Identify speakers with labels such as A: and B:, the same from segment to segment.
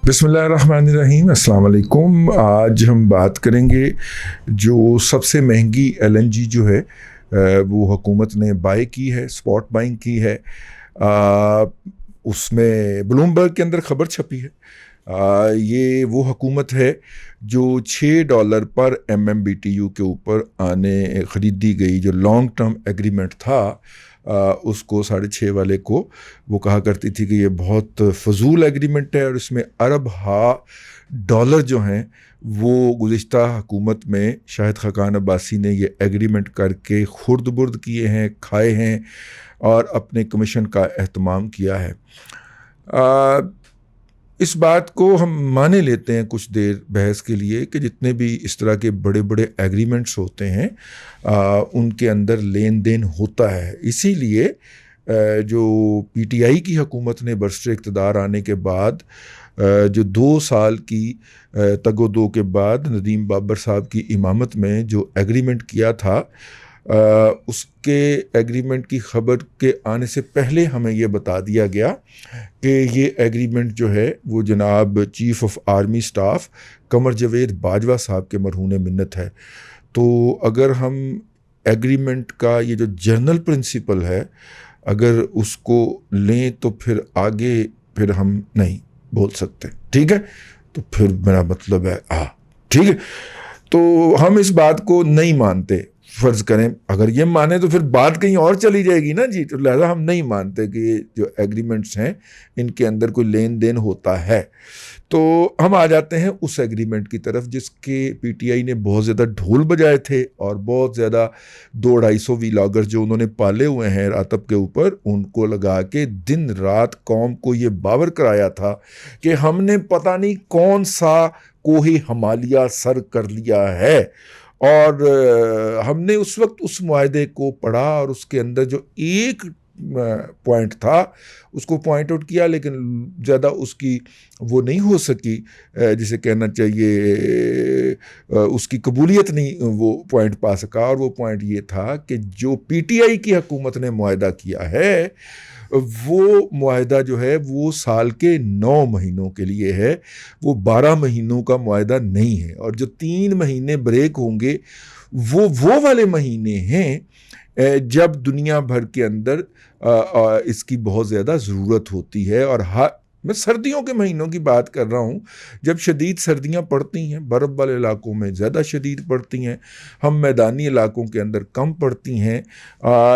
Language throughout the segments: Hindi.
A: बिस्मिल्लाहिर्रहमानिर्रहीम, अस्सलाम वालेकुम। आज हम बात करेंगे जो सबसे महंगी एलएनजी जो है वो हुकूमत ने बाय की है, स्पॉट बाइंग की है। उसमें ब्लूमबर्ग के अंदर खबर छपी है। ये वो हुकूमत है जो $6 पर MMBTU के ऊपर आने ख़रीदी गई जो लॉन्ग टर्म एग्रीमेंट था, उसको 6.5 वाले को वो कहा करती थी कि ये बहुत फजूल एग्रीमेंट है और इसमें अरब डॉलर जो हैं वो गुज़िश्ता हुकूमत में शाहिद खाकान अब्बासी ने ये एग्रीमेंट करके खुर्द बुर्द किए हैं, खाए हैं और अपने कमीशन का एहतमाम किया है। इस बात को हम माने लेते हैं कुछ देर बहस के लिए कि जितने भी इस तरह के बड़े बड़े एग्रीमेंट्स होते हैं उनके अंदर लेन देन होता है। इसीलिए जो PTI की हुकूमत ने बरसर इक़्तिदार आने के बाद जो 2 साल की तगोदो के बाद नदीम बाबर साहब की इमामत में जो एग्रीमेंट किया था, उसके एग्रीमेंट की ख़बर के आने से पहले हमें ये बता दिया गया कि ये एग्रीमेंट जो है वो जनाब चीफ़ ऑफ आर्मी स्टाफ कमर जवेद बाजवा साहब के मरहून मिन्नत है। तो अगर हम एग्रीमेंट का ये जो जनरल प्रिंसिपल है अगर उसको लें तो फिर आगे फिर हम नहीं बोल सकते, ठीक है। तो फिर मेरा मतलब है ठीक है, तो हम इस बात को नहीं मानते। फ़र्ज़ करें अगर ये माने तो फिर बात कहीं और चली जाएगी ना जी। तो लिहाजा हम नहीं मानते कि ये जो एग्रीमेंट्स हैं इनके अंदर कोई लेन देन होता है। तो हम आ जाते हैं उस एग्रीमेंट की तरफ जिसके PTI ने बहुत ज़्यादा ढोल बजाए थे और बहुत ज़्यादा 200-250 व्लॉगर जो उन्होंने पाले हुए हैं रातब के ऊपर, उनको लगा के दिन रात कौम को ये बावर कराया था कि हमने पता नहीं कौन सा कोही हिमालय सर कर लिया है। और हमने उस वक्त उस मुआहदे को पढ़ा और उसके अंदर जो एक पॉइंट था उसको पॉइंट आउट किया, लेकिन ज़्यादा उसकी वो नहीं हो सकी, जिसे कहना चाहिए उसकी कबूलियत नहीं वो पॉइंट पा सका। और वो पॉइंट ये था कि जो PTI की हुकूमत ने मुआहदा किया है वो मुआहदा जो है वो साल के 9 महीनों के लिए है, वो 12 महीनों का मुआहदा नहीं है। और जो 3 महीने ब्रेक होंगे वो वाले महीने हैं जब दुनिया भर के अंदर इसकी बहुत ज़्यादा ज़रूरत होती है। और मैं सर्दियों के महीनों की बात कर रहा हूँ जब शदीद सर्दियाँ पड़ती हैं, बर्फ़ वाले इलाकों में ज़्यादा शदीद पड़ती हैं, हम मैदानी इलाकों के अंदर कम पड़ती हैं,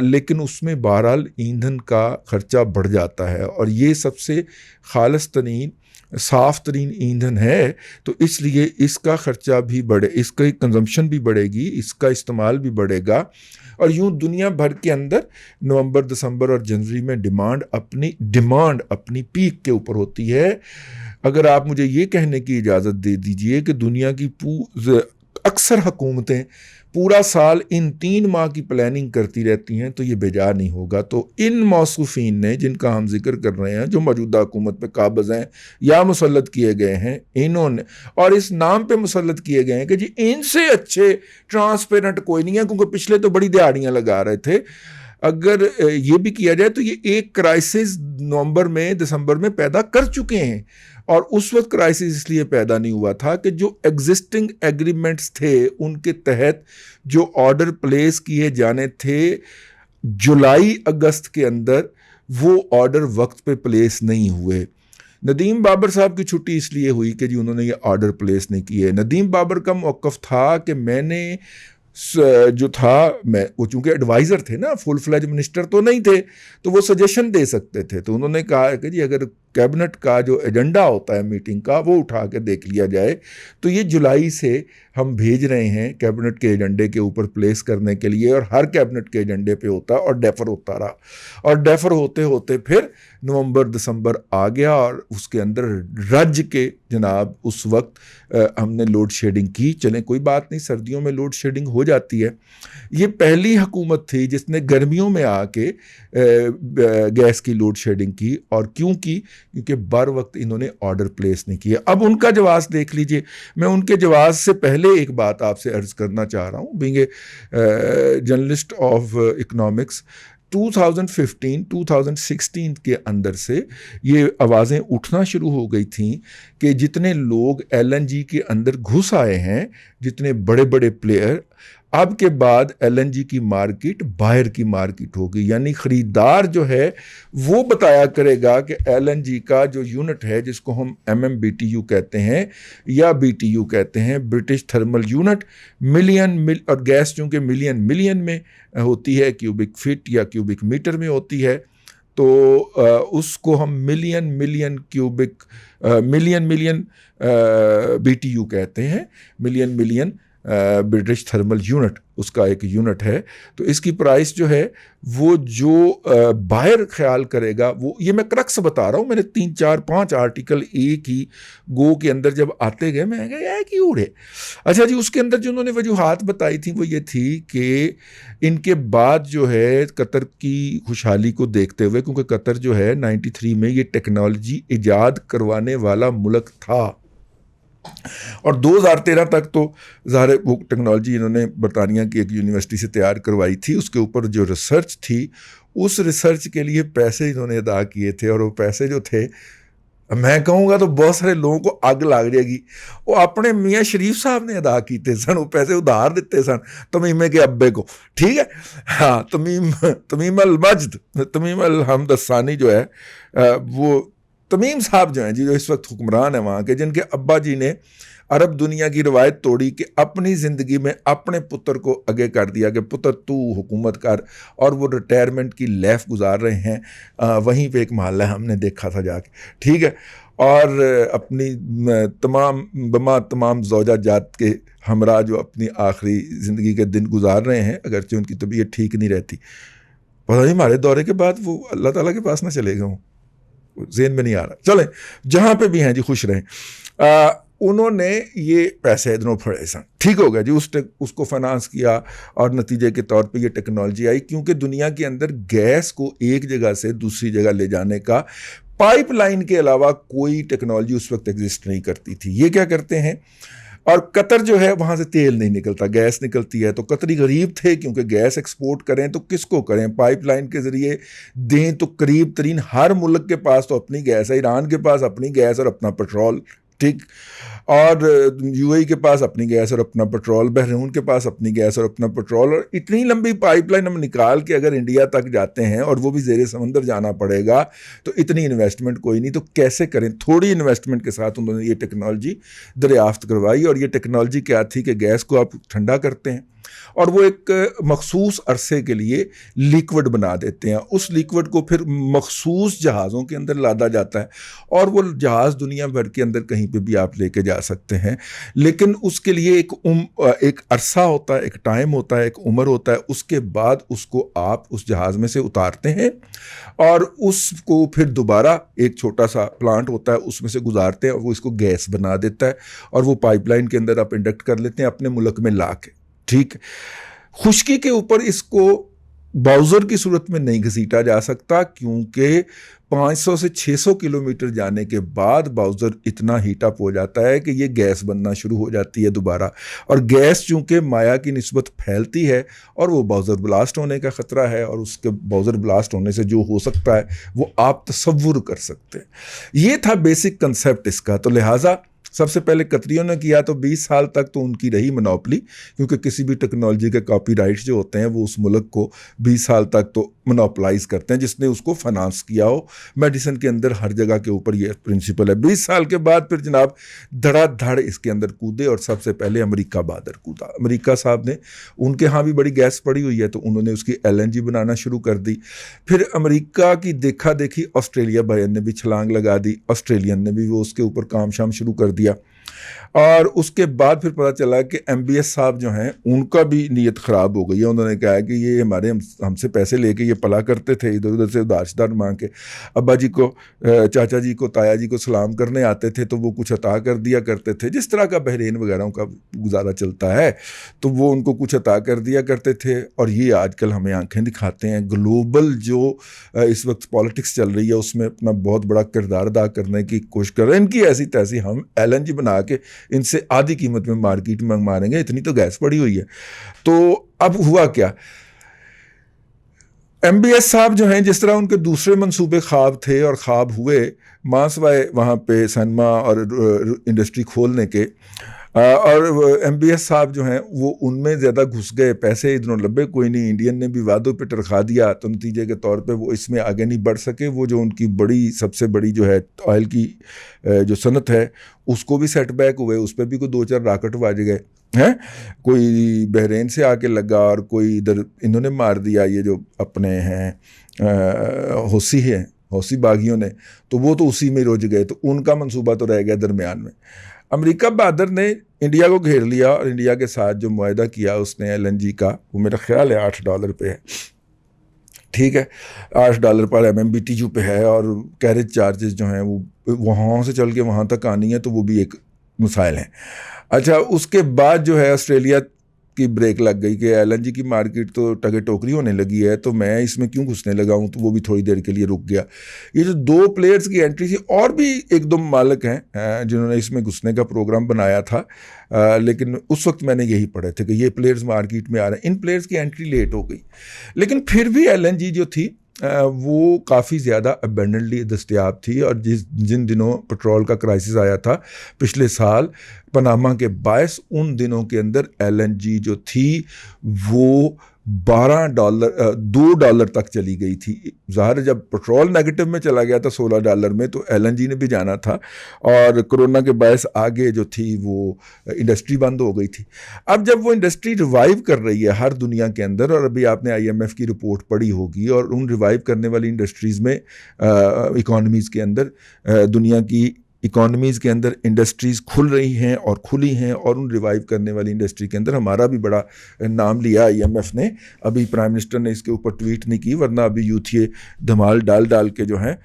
A: लेकिन उसमें बहरहाल ईंधन का ख़र्चा बढ़ जाता है और ये सबसे खालिस तरीन साफ़ तरीन ईंधन है। तो इसलिए इसका ख़र्चा भी बढ़े, इसका कंजम्पशन भी बढ़ेगी, इसका इस्तेमाल भी बढ़ेगा। और यूँ दुनिया भर के अंदर नवंबर, दिसंबर और जनवरी में डिमांड अपनी पीक के ऊपर होती है। अगर आप मुझे ये कहने की इजाज़त दे दीजिए कि दुनिया की अक्सर हुकूमतें पूरा साल इन 3 माह की प्लानिंग करती रहती हैं तो ये बेजा नहीं होगा। तो इन मौसूफीन ने जिनका हम जिक्र कर रहे हैं, जो मौजूदा हुकूमत पे काबिज़ हैं या मुसल्लत किए गए हैं, इन्होंने और इस नाम पे मुसल्लत किए गए हैं कि जी इनसे अच्छे ट्रांसपेरेंट कोई नहीं है, क्योंकि पिछले तो बड़ी दिहाड़ियाँ लगा रहे थे। अगर ये भी किया जाए तो ये एक क्राइसिस नवंबर में, दिसंबर में पैदा कर चुके हैं। और उस वक्त क्राइसिस इसलिए पैदा नहीं हुआ था कि जो एग्जिस्टिंग एग्रीमेंट्स थे उनके तहत जो ऑर्डर प्लेस किए जाने थे जुलाई अगस्त के अंदर, वो ऑर्डर वक्त पे प्लेस नहीं हुए। नदीम बाबर साहब की छुट्टी इसलिए हुई कि जी उन्होंने ये ऑर्डर प्लेस नहीं किए। नदीम बाबर का मौक़िफ़ था कि मैंने जो था, मैं वो चूँकि एडवाइज़र थे ना, फुल फ्लेज मिनिस्टर तो नहीं थे, तो वो सजेशन दे सकते थे। तो उन्होंने कहा कि जी अगर कैबिनेट का जो एजेंडा होता है मीटिंग का वो उठा के देख लिया जाए, तो ये जुलाई से हम भेज रहे हैं कैबिनेट के एजेंडे के ऊपर प्लेस करने के लिए। और हर कैबिनेट के एजेंडे पे होता और डेफर होता रहा, और डेफर होते होते फिर नवंबर दिसंबर आ गया और उसके अंदर राज्य के जनाब उस वक्त हमने लोड शेडिंग की। चलें कोई बात नहीं, सर्दियों में लोड शेडिंग हो जाती है। ये पहली हुकूमत थी जिसने गर्मियों में आके गैस की लोड शेडिंग की। और क्यों की? क्योंकि बर वक्त इन्होंने ऑर्डर प्लेस नहीं किया। अब उनका जवाब देख लीजिए। मैं उनके जवाब से पहले एक बात आपसे अर्ज़ करना चाह रहा हूँ, being a journalist of economics, 2015 2016 के अंदर से ये आवाज़ें उठना शुरू हो गई थीं कि जितने लोग एलएनजी के अंदर घुस आए हैं, जितने बड़े बड़े प्लेयर, अब के बाद एलएनजी की मार्केट बाहर की मार्केट होगी, यानी ख़रीदार जो है वो बताया करेगा कि एलएनजी का जो यूनिट है, जिसको हम MMBTU कहते हैं या BTU कहते हैं, ब्रिटिश थर्मल यूनिट, और गैस चूँकि मिलियन में होती है, क्यूबिक फीट या क्यूबिक मीटर में होती है, तो उसको हम मिलियन BTU कहते हैं, मिलियन ब्रिटिश थर्मल यूनिट उसका एक यूनिट है। तो इसकी प्राइस जो है वो जो बायर ख्याल करेगा, वो ये मैं क्रक्स बता रहा हूँ, मैंने 3 4 5 आर्टिकल एक ही गो के अंदर जब आते गए मैं कहा कि उड़े। अच्छा जी, उसके अंदर जो उन्होंने वजूहात बताई थी वो ये थी कि इनके बाद जो है कतर की खुशहाली को देखते हुए, क्योंकि कतर जो है 93 में ये टेक्नोलॉजी ईजाद करवाने वाला मुल्क था और 2013 तक तो ज़ाहिर वो टेक्नोलॉजी इन्होंने बरतानिया की एक यूनिवर्सिटी से तैयार करवाई थी, उसके ऊपर जो रिसर्च थी उस रिसर्च के लिए पैसे इन्होंने अदा किए थे, और वो पैसे जो थे मैं कहूँगा तो बहुत सारे लोगों को आग लग जाएगी, वो अपने मियाँ शरीफ साहब ने अदा किए सन, वो पैसे उधार दिते सन तमीमे के अब्बे को, ठीक है। हाँ, तमीम अल मजद, तमीम अल हमद सानी जो है वो तमीम साहब जो हैं जी, जो इस वक्त हुक्मरान है वहाँ के, जिनके अब्बा जी ने अरब दुनिया की रवायत तोड़ी कि अपनी ज़िंदगी में अपने पुत्र को आगे कर दिया कि पुत्र तू हुकूमत कर, और वो रिटायरमेंट की लाइफ गुजार रहे हैं। वहीं पे एक महल्ला हमने देखा था जाके, ठीक है, और अपनी तमाम ज़ौजा जात के हमरा जो अपनी आखिरी ज़िंदगी के दिन गुजार रहे हैं, अगरचे उनकी तबीयत ठीक नहीं रहती। पता नहीं हमारे दौरे के बाद वो अल्लाह ताला के पास ना चले गए हों, ज़हन में नहीं आ रहा। चलें, जहाँ पे भी हैं जी खुश रहें। उन्होंने ये पैसे इधरों फड़े सन, ठीक हो गया जी, उसको फाइनेंस किया और नतीजे के तौर पे ये टेक्नोलॉजी आई, क्योंकि दुनिया के अंदर गैस को एक जगह से दूसरी जगह ले जाने का पाइपलाइन के अलावा कोई टेक्नोलॉजी उस वक्त एग्जिस्ट नहीं करती थी। ये क्या करते हैं, और कतर जो है वहाँ से तेल नहीं निकलता, गैस निकलती है, तो कतरी गरीब थे, क्योंकि गैस एक्सपोर्ट करें तो किसको करें, पाइपलाइन के ज़रिए दें तो करीब तरीन हर मुल्क के पास तो अपनी गैस है, ईरान के पास अपनी गैस और अपना पेट्रोल, ठीक, और यूएई के पास अपनी गैस और अपना पेट्रोल, बहरीन के पास अपनी गैस और अपना पेट्रोल, और इतनी लंबी पाइपलाइन हम निकाल के अगर इंडिया तक जाते हैं और वो भी ज़ेरे समंदर जाना पड़ेगा, तो इतनी इन्वेस्टमेंट कोई नहीं, तो कैसे करें। थोड़ी इन्वेस्टमेंट के साथ उन्होंने ये टेक्नोलॉजी दरियाफ्त करवाई, और ये टेक्नोलॉजी क्या थी कि गैस को आप ठंडा करते हैं और वो एक मखसूस अरसे के लिए लिक्विड बना देते हैं, उस लिक्विड को फिर मखसूस जहाज़ों के अंदर लादा जाता है, और वो जहाज़ दुनिया भर के अंदर कहीं पे भी आप लेके जा सकते हैं, लेकिन उसके लिए एक अरसा होता है, एक टाइम होता है, एक उम्र होता है, उसके बाद उसको आप उस जहाज़ में से उतारते हैं और उसको फिर दोबारा एक छोटा सा प्लांट होता है उसमें से गुजारते हैं, और वो इसको गैस बना देता है, और वो पाइपलाइन के अंदर आप इंडक्ट कर लेते हैं अपने मुल्क में ला के, ठीक। खुश्की के ऊपर इसको बाउज़र की सूरत में नहीं घसीटा जा सकता, क्योंकि 500 से 600 किलोमीटर जाने के बाद बाउज़र इतना हीट अप हो जाता है कि ये गैस बनना शुरू हो जाती है दोबारा, और गैस चूँकि माया की निस्बत फैलती है और वो बाउज़र ब्लास्ट होने का ख़तरा है, और उसके बाउज़र ब्लास्ट होने से जो हो सकता है वो आप तसव्वुर कर सकते हैं। ये था बेसिक कंसेप्ट इसका। तो लिहाजा सबसे पहले कतरियों ने किया तो 20 साल तक तो उनकी रही मोनोपली, क्योंकि किसी भी टेक्नोलॉजी के कॉपीराइट्स जो होते हैं वो उस मुल्क को 20 साल तक तो मोनोपलाइज करते हैं जिसने उसको फाइनेंस किया हो। मेडिसिन के अंदर हर जगह के ऊपर ये प्रिंसिपल है। 20 साल के बाद फिर जनाब धड़ाधड़ इसके अंदर कूदे, और सबसे पहले अमेरिका बहादुर कूदा। अमेरिका साहब ने, उनके यहाँ भी बड़ी गैस पड़ी हुई है तो उन्होंने उसकी LNG बनाना शुरू कर दी। फिर अमेरिका की देखा देखी ऑस्ट्रेलिया भाई ने भी छलांग लगा दी, ऑस्ट्रेलियन ने भी वो उसके ऊपर काम शाम शुरू कर दिया। और उसके बाद फिर पता चला कि MBS साहब जो हैं उनका भी नीयत ख़राब हो गई है। उन्होंने कहा कि ये हमसे पैसे लेके ये पला करते थे, इधर उधर से उधार मांग के। अब्बा जी को, चाचा जी को, ताया जी को सलाम करने आते थे तो वो कुछ अता कर दिया करते थे, जिस तरह का बहरीन वगैरह का गुजारा चलता है, तो वो उनको कुछ अता कर दिया करते थे। और ये आजकल हमें आंखें दिखाते हैं, ग्लोबल जो इस वक्त पॉलिटिक्स चल रही है उसमें अपना बहुत बड़ा किरदार अदा करने की कोशिश कर रहे हैं। इनकी ऐसी तैसी हम LNG बना के इनसे आधी कीमत में मार्केट में मारेंगे, इतनी तो गैस पड़ी हुई है। तो अब हुआ क्या, MBS साहब जो हैं, जिस तरह उनके दूसरे मंसूबे ख्वाब थे और ख्वाब हुए, मांसवाए वहाँ पे सिनेमा और इंडस्ट्री खोलने के, और MBS साहब जो हैं वो उनमें ज़्यादा घुस गए, पैसे इधरों लब्बे कोई नहीं, इंडियन ने भी वादों पे टरखा दिया, तो नतीजे के तौर पे वो इसमें आगे नहीं बढ़ सके। वो जो उनकी बड़ी सबसे बड़ी जो है ऑयल की जो सनत है उसको भी सेटबैक हुए, उस पर भी कोई 2-4 राकेट बाज गए हैं, कोई बहरीन से आके लगा और कोई इधर इन्होंने मार दिया, ये जो अपने हैं हौसी हैं, हौसी बागियों ने, तो वो तो उसी में रुझ गए, तो उनका मंसूबा तो रह गया दरमियान में। अमेरिका बहादुर ने इंडिया को घेर लिया और इंडिया के साथ जो मुआहदा किया उसने LNG का, वो मेरा ख्याल है $8 पे है, ठीक है, $8 पर MMBTU पे है, और कैरेज चार्जेस जो हैं वो वहाँ से चल के वहाँ तक आनी है, तो वो भी एक मसाइल है। अच्छा, उसके बाद जो है ऑस्ट्रेलिया की ब्रेक लग गई कि LNG की मार्केट तो टगे टोकरी होने लगी है, तो मैं इसमें क्यों घुसने लगा हूँ, तो वो भी थोड़ी देर के लिए रुक गया। ये जो 2 प्लेयर्स की एंट्री थी, और भी 1-2 मालिक हैं जिन्होंने इसमें घुसने का प्रोग्राम बनाया था, लेकिन उस वक्त मैंने यही पढ़े थे कि ये प्लेयर्स मार्केट में आ रहे हैं, इन प्लेयर्स की एंट्री लेट हो गई। लेकिन फिर भी LNG जो थी वो काफ़ी ज़्यादा अबेंडेंटली दस्तयाब थी, और जिन दिनों पेट्रोल का क्राइसिस आया था पिछले साल पनामा के बायस, उन दिनों के अंदर LNG जो थी वो $2 तक चली गई थी। ज़ाहिर जब पेट्रोल नेगेटिव में चला गया था $16 में, तो LNG ने भी जाना था, और कोरोना के बायस आगे जो थी वो इंडस्ट्री बंद हो गई थी। अब जब वो इंडस्ट्री रिवाइव कर रही है हर दुनिया के अंदर, और अभी आपने IMF की रिपोर्ट पढ़ी होगी, और उन रिवाइव करने वाली इंडस्ट्रीज़ में इकॉनमीज़ के अंदर दुनिया की इकॉनमीज़ के अंदर इंडस्ट्रीज़ खुल रही हैं और खुली हैं, और उन रिवाइव करने वाली इंडस्ट्री के अंदर हमारा भी बड़ा नाम लिया IMF ने। अभी प्राइम मिनिस्टर ने इसके ऊपर ट्वीट नहीं की, वरना अभी यूथ ये धमाल डाल के जो हैं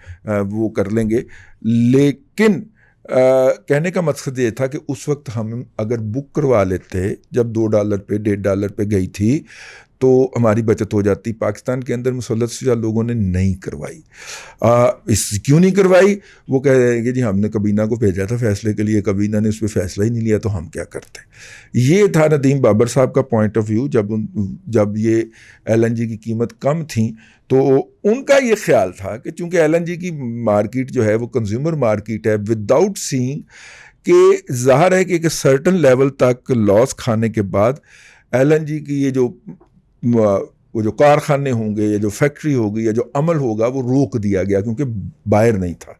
A: वो कर लेंगे। लेकिन कहने का मकसद ये था कि उस वक्त हम अगर बुक करवा लेते, जब $2 पे $1.5 पे गई थी, तो हमारी बचत हो जाती। पाकिस्तान के अंदर मुसल्लत शुजा लोगों ने नहीं करवाई। क्यों नहीं करवाई? वो कह रहे हैं कि जी हमने कबीना को भेजा था फैसले के लिए, कबीना ने उस पर फैसला ही नहीं लिया, तो हम क्या करते। ये था नदीम बाबर साहब का पॉइंट ऑफ व्यू। जब ये LNG की कीमत कम थी, तो उनका ये ख्याल था कि चूँकि LNG की मार्केट जो है वो कंज्यूमर मार्केट है, विदाउट सीइंग कि ज़ाहिर है कि एक सर्टन लेवल तक लॉस खाने के बाद LNG की ये वो जो कारखाने होंगे या जो फैक्ट्री होगी या जो अमल होगा वो रोक दिया गया, क्योंकि बाहर नहीं था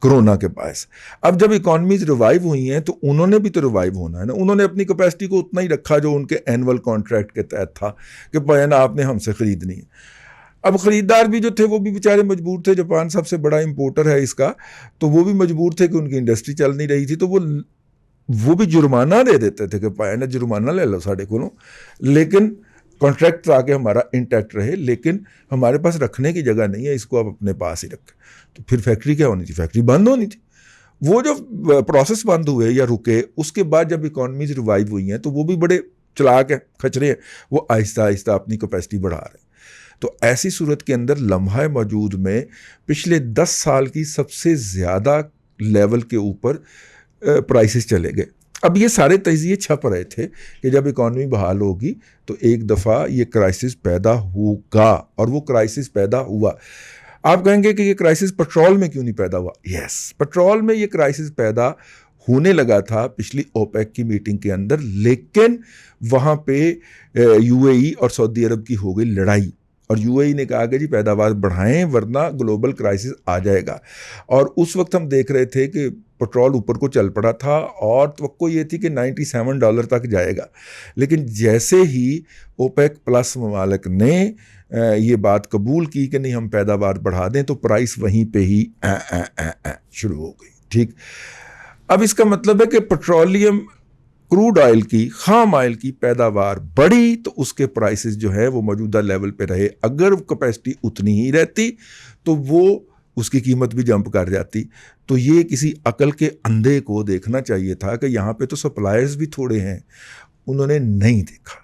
A: कोरोना के पास। अब जब इकॉनमीज रिवाइव हुई हैं, तो उन्होंने भी तो रिवाइव होना है ना। उन्होंने अपनी कैपेसिटी को उतना ही रखा जो उनके एनुअल कॉन्ट्रैक्ट के तहत था कि बयान आपने हमसे ख़रीदनी है। अब ख़रीदार भी जो थे वो भी बेचारे मजबूर थे। जापान सबसे बड़ा इंपोर्टर है इसका, तो वो भी मजबूर थे कि उनकी इंडस्ट्री चल नहीं रही थी, तो वो भी जुर्माना दे देते थे कि पाया जुर्माना ले लो साढ़े को, लेकिन कॉन्ट्रैक्ट आके हमारा इंटैक्ट रहे, लेकिन हमारे पास रखने की जगह नहीं है, इसको आप अपने पास ही रखें। तो फिर फैक्ट्री क्या होनी थी? फैक्ट्री बंद होनी थी। वो जो प्रोसेस बंद हुए या रुके, उसके बाद जब इकॉनमीज रिवाइव हुई हैं, तो वो भी बड़े चलाक हैं, खचरे हैं, वो आहिस्ता आहिस्ता अपनी कैपेसिटी बढ़ा रहे हैं। तो ऐसी सूरत के अंदर लम्हा मौजूद में पिछले 10 साल की सबसे ज़्यादा लेवल के ऊपर प्राइसेस चले गए। अब ये सारे तजिए छप रहे थे कि जब इकॉनमी बहाल होगी तो एक दफ़ा ये क्राइसिस पैदा होगा, और वो क्राइसिस पैदा हुआ। आप कहेंगे कि ये क्राइसिस पेट्रोल में क्यों नहीं पैदा हुआ? यस, पेट्रोल में ये क्राइसिस पैदा होने लगा था पिछली OPEC की मीटिंग के अंदर, लेकिन वहाँ पे UAE और सऊदी अरब की हो गई लड़ाई, और UAE ने कहा कि जी पैदावार बढ़ाएं वरना ग्लोबल क्राइसिस आ जाएगा। और उस वक्त हम देख रहे थे कि पेट्रोल ऊपर को चल पड़ा था, और तवक्को ये थी कि $97 तक जाएगा। लेकिन जैसे ही OPEC प्लस ममालिक ने ये बात कबूल की कि नहीं हम पैदावार बढ़ा दें, तो प्राइस वहीं पे ही शुरू हो गई। ठीक, अब इसका मतलब है कि पेट्रोलियम क्रूड ऑयल की, खाम ऑयल की पैदावार बढ़ी, तो उसके प्राइसेस जो है वो मौजूदा लेवल पे रहे। अगर कैपेसिटी उतनी ही रहती तो वो उसकी कीमत भी जंप कर जाती। तो ये किसी अकल के अंधे को देखना चाहिए था कि यहाँ पे तो सप्लायर्स भी थोड़े हैं, उन्होंने नहीं देखा।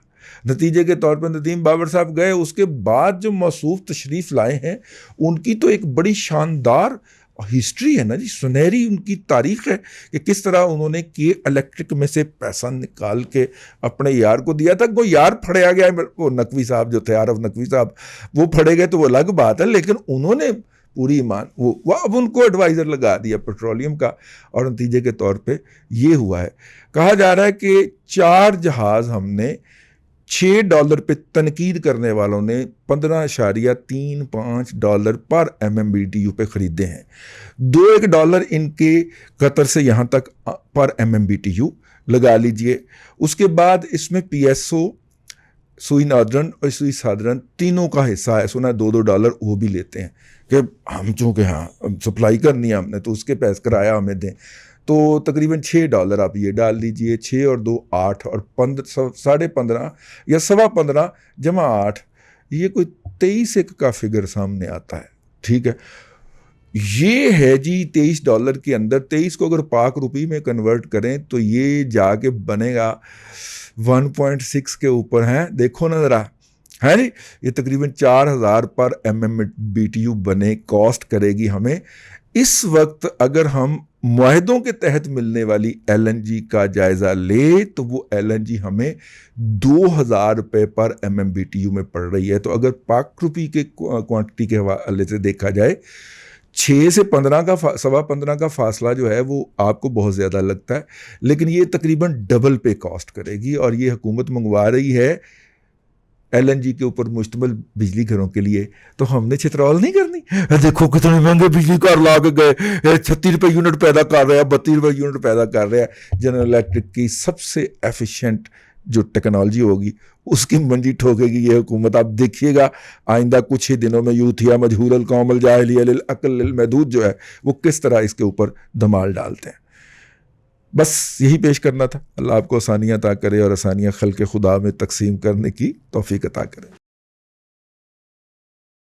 A: नतीजे के तौर पर नदीम बाबर साहब गए, उसके बाद जो मौसूफ तशरीफ़ लाए हैं, उनकी तो एक बड़ी शानदार हिस्ट्री है ना जी, सुनहरी उनकी तारीख है कि किस तरह उन्होंने के इलेक्ट्रिक में से पैसा निकाल के अपने यार को दिया था। वो यार फड़या गया, वो नकवी साहब जो थे, आरफ नकवी साहब, वो फड़े गए तो वो अलग बात है, लेकिन उन्होंने पूरी ईमान वो अब उनको एडवाइज़र लगा दिया पेट्रोलियम का, और नतीजे के तौर पे ये हुआ है। कहा जा रहा है कि 4 जहाज़ हमने $6 पे तनकीद करने वालों ने $15.35 पर MMBTU पे ख़रीदे हैं। $2 इनके कतर से यहाँ तक पर MMBTU लगा लीजिए। उसके बाद इसमें PSO, सुई नादरन और सुई साधारण तीनों का हिस्सा है। सुना $2 वो भी लेते हैं कि हम चूँकि हाँ सप्लाई करनी है हमने, तो उसके पैसे किराया हमें दें। तो तकरीबन $6 आप ये डाल लीजिए, 6 और 2 8 और 15 या 15.25 जमा 8, ये कोई 23 का फिगर सामने आता है। ठीक है, ये है जी $23 के अंदर। 23 को अगर पाक रुपये में कन्वर्ट करें तो ये जाके बनेगा 1.6 के ऊपर है। देखो ना ज़रा, है नी, ये तकरीबन 4000 पर MMBTU बने कॉस्ट करेगी हमें। इस वक्त अगर हम मुआहदों के तहत मिलने वाली LNG का जायज़ा ले तो वो LNG हमें $2000 पर MMBTU में पड़ रही है। तो अगर पाक रुपये के क्वांटिटी के हवाले से देखा जाए, 6 से 15 का 15.25 का फासला जो है वो आपको बहुत ज़्यादा लगता है, लेकिन ये तकरीबन डबल पे कॉस्ट करेगी। और ये हुकूमत मंगवा रही है LNG के ऊपर मुश्तमिल बिजली घरों के लिए, तो हमने छितरौल नहीं करनी। देखो कितने महंगे बिजली घर ला के गए, ₹36 यूनिट पैदा कर रहे हैं, ₹32 यूनिट पैदा कर रहे हैं। जनरल इलेक्ट्रिक की सबसे एफिशिएंट जो टेक्नोलॉजी होगी उसकी मंजी ठोकेगी ये हुकूमत। आप देखिएगा आइंदा कुछ ही दिनों में यूथिया मजहूरल कौमल जाहिलिया लिल अक्ल लिल महदूद जो है वो किस तरह इसके ऊपर धमाल डालते हैं। बस यही पेश करना था। अल्लाह आपको आसानियाँ अता करे और आसानियाँ खल्क़ खुदा में तकसीम करने की तौफीक अता करे।